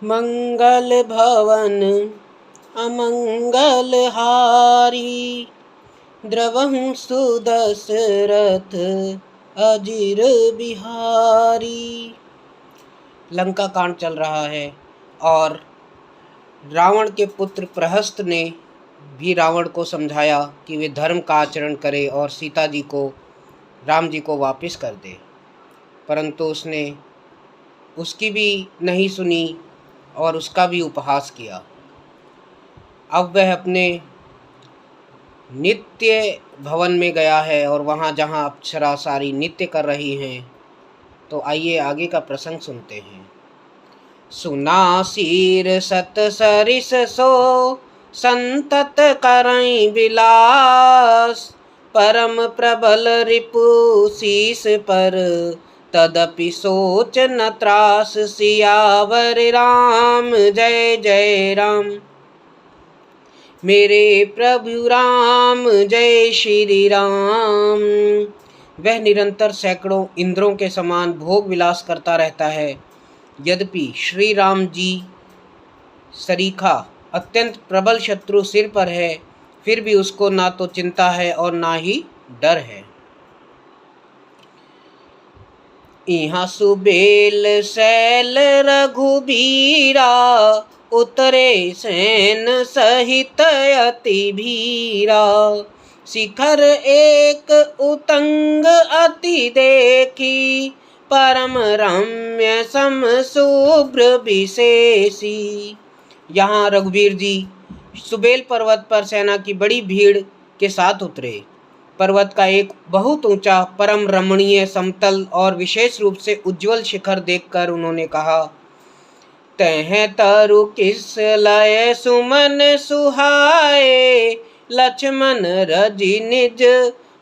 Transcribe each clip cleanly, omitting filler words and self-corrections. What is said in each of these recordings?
मंगल भवन अमंगल हारी, द्रवहु सुदशरथ अजिर बिहारी। लंका कांड चल रहा है और रावण के पुत्र प्रहस्त ने भी रावण को समझाया कि वे धर्म का आचरण करे और सीता जी को, राम जी को वापस कर दे, परंतु उसने उसकी भी नहीं सुनी और उसका भी उपहास किया। अब वह अपने नित्य भवन में गया है और वहाँ जहाँ अप्सरा सारी नित्य कर रही हैं। तो आइए आगे का प्रसंग सुनते हैं। सुना शीर सत सरिस सो संतत करई विलास, परम प्रबल रिपु शीस पर तदपि सोच न त्रास, सियावर राम जय जय राम। मेरे प्रभु राम जय श्री राम। वह निरंतर सैकड़ों इंद्रों के समान भोग विलास करता रहता है। यद्यपि श्री राम जी सरीखा अत्यंत प्रबल शत्रु सिर पर है, फिर भी उसको ना तो चिंता है और ना ही डर है। यहाँ सुबेल शैल रघुबीरा, उतरे सैन सहित अति भीरा। शिखर एक उतंग अति देखी, परम रम्य सम शुभ्र विशेषी। यहाँ रघुवीर जी सुबेल पर्वत पर सेना की बड़ी भीड़ के साथ उतरे। पर्वत का एक बहुत ऊंचा, परम रमणीय, समतल और विशेष रूप से उज्जवल शिखर देखकर उन्होंने कहा, तह तरु किस लय सुमन सुहाए, लक्ष्मण रजि निज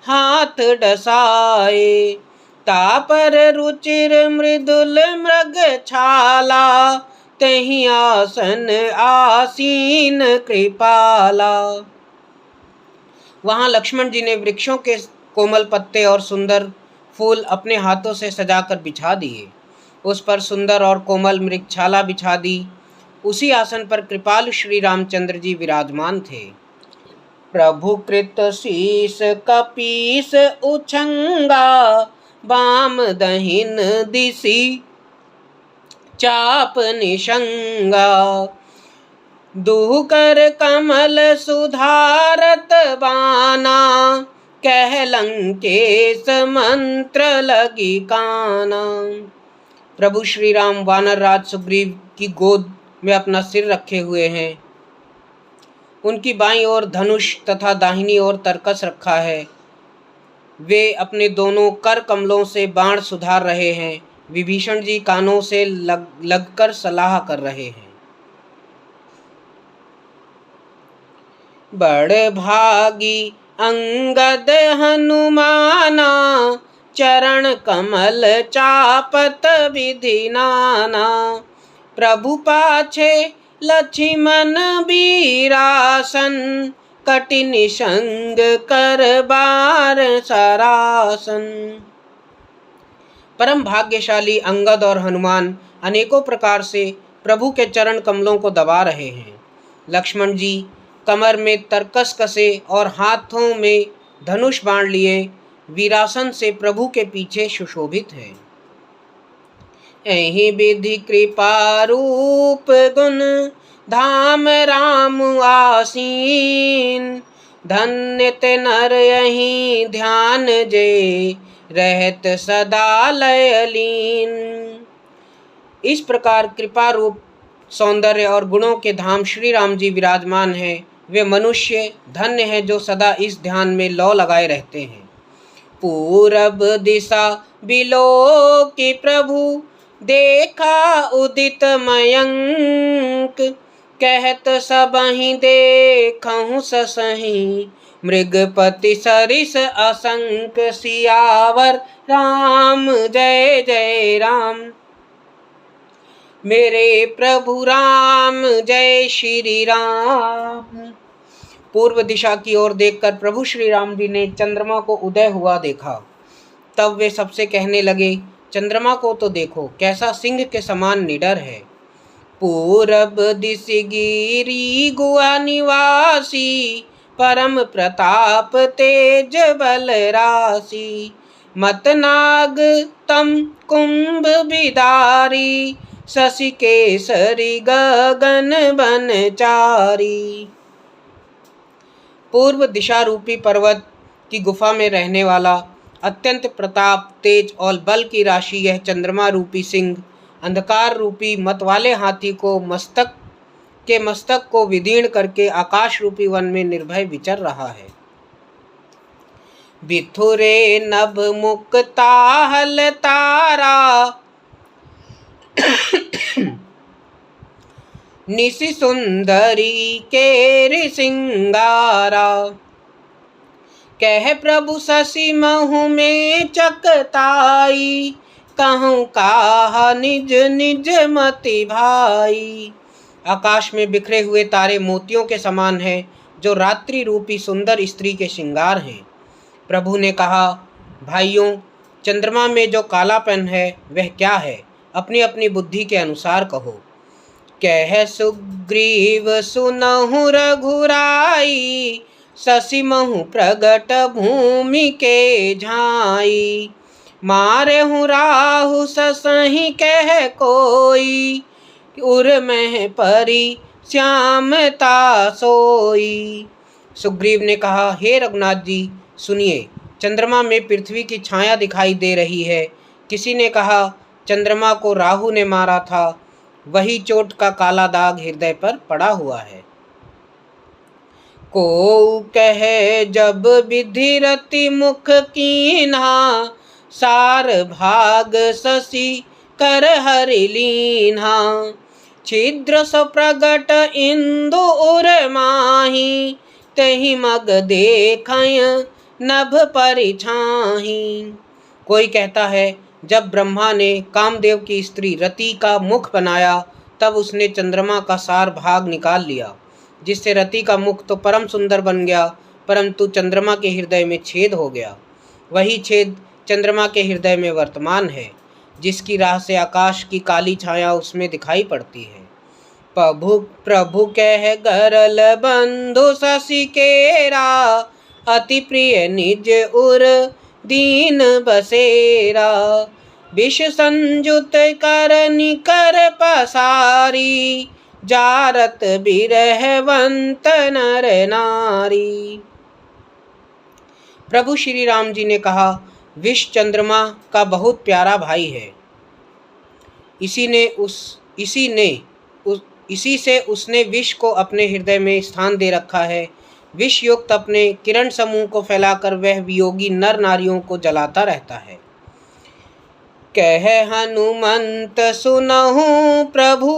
हाथ डसाए। तापर रुचिर मृदुल मृग छाला, तहि आसन आसीन कृपाला। वहाँ लक्ष्मण जी ने वृक्षों के कोमल पत्ते और सुंदर फूल अपने हाथों से सजाकर बिछा दिए। उस पर सुंदर और कोमल मृगछाला बिछा दी। उसी आसन पर कृपालु श्री रामचंद्र जी विराजमान थे। प्रभु कृत शीस कपीस उछंगा, बाम दहिन दिशि चाप निशंगा। दुहकर कमल सुधारत बाना, कह लंकेश मंत्र लगी काना। प्रभु श्री राम वानर राज सुग्रीव की गोद में अपना सिर रखे हुए हैं। उनकी बाईं ओर धनुष तथा दाहिनी ओर तरकस रखा है। वे अपने दोनों कर कमलों से बाण सुधार रहे हैं। विभीषण जी कानों से लगकर सलाह कर रहे हैं। बड़ भागी अंगद हनुमाना, चरण कमल चापत विधि नाना। प्रभु पाछे लक्ष्मण बीरासन, कठिन संग कर बार सरासन। परम भाग्यशाली अंगद और हनुमान अनेकों प्रकार से प्रभु के चरण कमलों को दबा रहे हैं। लक्ष्मण जी कमर में तरकस कसे और हाथों में धनुष बाण लिए वीरासन से प्रभु के पीछे सुशोभित है। एहि विधि कृपा रूप गुण, धाम राम आसीन। धन्य ते नर यही ध्यान जे, रहत सदा लय लीन। इस प्रकार कृपा रूप सौंदर्य और गुणों के धाम श्री राम जी विराजमान हैं। वे मनुष्य धन्य हैं जो सदा इस ध्यान में लौ लगाए रहते हैं। पूरब दिशा बिलो की प्रभु, देखा उदित मयंक। कहत सबहि देखहु ससहि, मृगपति सरिस असंक। सियावर राम जय जय राम। मेरे प्रभु राम जय श्री राम। पूर्व दिशा की ओर देखकर प्रभु श्री राम जी ने चंद्रमा को उदय हुआ देखा। तब वे सबसे कहने लगे, चंद्रमा को तो देखो, कैसा सिंह के समान निडर है। पूरब दिस गिरी गुहा निवासी, परम प्रताप तेज बल राशि। मतनाग तम कुंभ बिदारी, शशि केसरी गगन बनचारी। पूर्व दिशा रूपी पर्वत की गुफा में रहने वाला अत्यंत प्रताप तेज और बल की राशि यह चंद्रमा रूपी सिंह अंधकार रूपी मत वाले हाथी को मस्तक को विदीर्ण करके आकाश रूपी वन में निर्भय विचर रहा है। बिथुरे नभ मुक्ता हल तारा, निशि सुंदरी केरि सिंगारा। कह प्रभु शशि महु में चकताई, कहूँ काहा निज निज मति भाई। आकाश में बिखरे हुए तारे मोतियों के समान हैं, जो रात्रि रूपी सुंदर स्त्री के श्रृंगार हैं। प्रभु ने कहा, भाइयों, चंद्रमा में जो कालापन है वह क्या है? अपनी अपनी बुद्धि के अनुसार कहो। कह सुग्रीव सुनहु रघुराई, शशि महु प्रगट भूमि के झाई। मारहु राहु ससहि कह कोई, उर मह परी श्यामता सोई। सुग्रीव ने कहा, हे रघुनाथ जी, सुनिए, चंद्रमा में पृथ्वी की छाया दिखाई दे रही है। किसी ने कहा, चंद्रमा को राहु ने मारा था, वही चोट का काला दाग हृदय पर पड़ा हुआ है। को कहे जब विधि रति मुख कीन्हा, सार भाग शशि कर हरि लीन्हा। छिद्र सो प्रगट इंदु उर माही, तहि मग देखय नभ परिछाही। कोई कहता है, जब ब्रह्मा ने कामदेव की स्त्री रति का मुख बनाया, तब उसने चंद्रमा का सार भाग निकाल लिया, जिससे रति का मुख तो परम सुंदर बन गया, परंतु चंद्रमा के हृदय में छेद हो गया। वही छेद चंद्रमा के हृदय में वर्तमान है, जिसकी राह से आकाश की काली छाया उसमें दिखाई पड़ती है। प्रभु कह गरल बंधु शशि केरा, अति प्रिय निज उर दीन बसेरा। विष संयुत कर निकर पसारी, जारत बिरहवंत नर नारी। प्रभु श्री राम जी ने कहा, विष चंद्रमा का बहुत प्यारा भाई है। इसी से उसने विष को अपने हृदय में स्थान दे रखा है। विष युक्त अपने किरण समूह को फैलाकर वह वियोगी नर नारियों को जलाता रहता है। कह हनुमंत सुनहु प्रभु,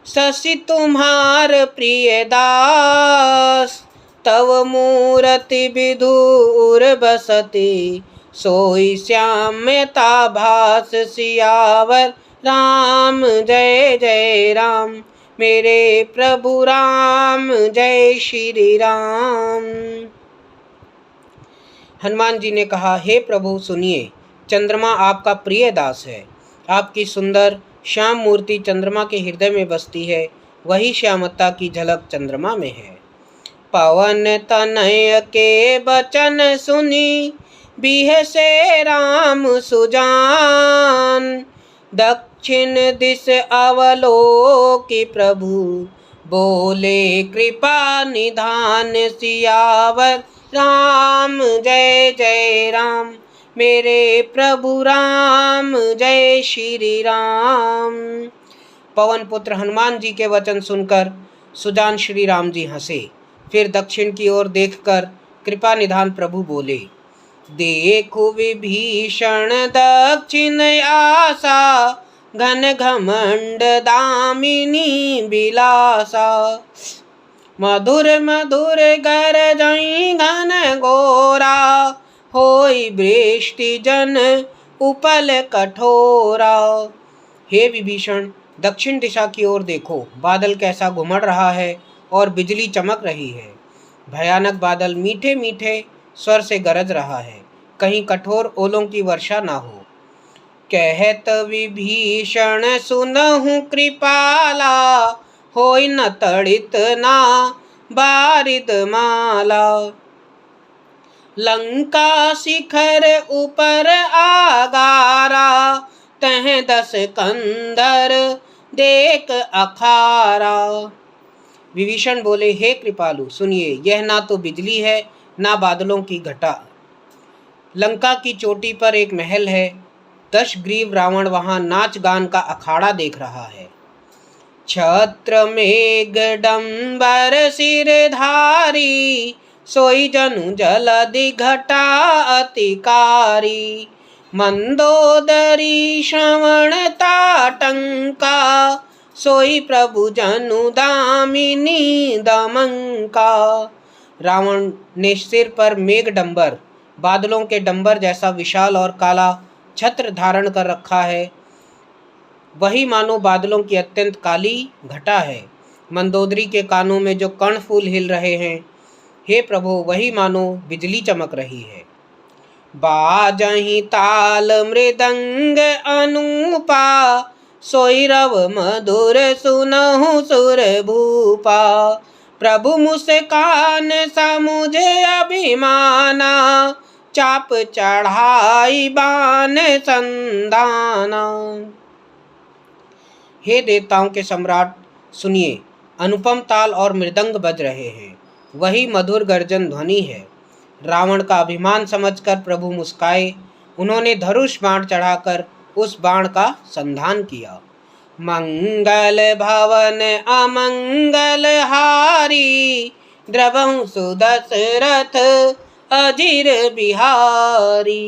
शशि तुम्हार प्रिय दास। तव मूरति विधुर बसति, सोई श्यामता भास। सियावर राम जय जय राम, मेरे प्रभु राम जय श्री राम। हनुमान जी ने कहा, हे प्रभु सुनिए, चंद्रमा आपका प्रिय दास है। आपकी सुंदर श्याम मूर्ति चंद्रमा के हृदय में बसती है, वही श्यामता की झलक चंद्रमा में है। पवन तनय के बचन सुनी, बिह से राम सुजान। दक्षिण दिश अवलोकि प्रभु, बोले कृपा निधान। सियावर राम जय जय राम, मेरे प्रभु राम जय श्री राम। पवन पुत्र हनुमान जी के वचन सुनकर सुजान श्री राम जी हंसे। फिर दक्षिण की ओर देखकर कृपा निधान प्रभु बोले, देखो विभीषण दक्षिण आशा। घन घमंड दामिनी बिलासा। मधुर मधुर गरजई घन घोरा, होई वृष्टि जन उपल कठोरा। हे विभीषण, दक्षिण दिशा की ओर देखो, बादल कैसा घुमड़ रहा है और बिजली चमक रही है। भयानक बादल मीठे मीठे स्वर से गरज रहा है, कहीं कठोर ओलों की वर्षा ना हो। कहत विभीषण सुनहु कृपाला, होय न तड़ित ना बारिद माला। लंका शिखर ऊपर आगारा, तह 10 कंदर देख अखारा। विभीषण बोले, हे कृपालु सुनिए, यह ना तो बिजली है ना बादलों की घटा। लंका की चोटी पर एक महल है। 10 ग्रीव रावण वहां नाच गान का अखाड़ा देख रहा है। छत्र मेघडंबर सिरधारी, सोई जनु जलधि घटा अतिकारी। मंदोदरी श्रवण ताटंका, सोई प्रभु जनु दामिनी दमंका। रावण ने सिर पर मेघडंबर, बादलों के डंबर जैसा विशाल और काला छत्र धारण कर रखा है। वही मानो बादलों की अत्यंत काली घटा है। मंदोदरी के कानों में जो कर्णफूल हिल रहे हैं, हे प्रभु, वही मानो बिजली चमक रही है। बाजहि ताल मृदंग अनूपा, सोई रव मधुर सुनहु सुर भूपा। प्रभु मुस्कान समुझे अभिमाना, चाप चढ़ाई बान संदाना। हे देवताओं के सम्राट सुनिए, अनुपम ताल और मृदंग बज रहे हैं, वही मधुर गर्जन ध्वनि है। रावण का अभिमान समझकर प्रभु मुस्काए। उन्होंने धनुष बाण चढ़ाकर उस बाण का संधान किया। मंगल भवन अमंगल हारी, द्रवहु सुदशरथ अजिर बिहारी।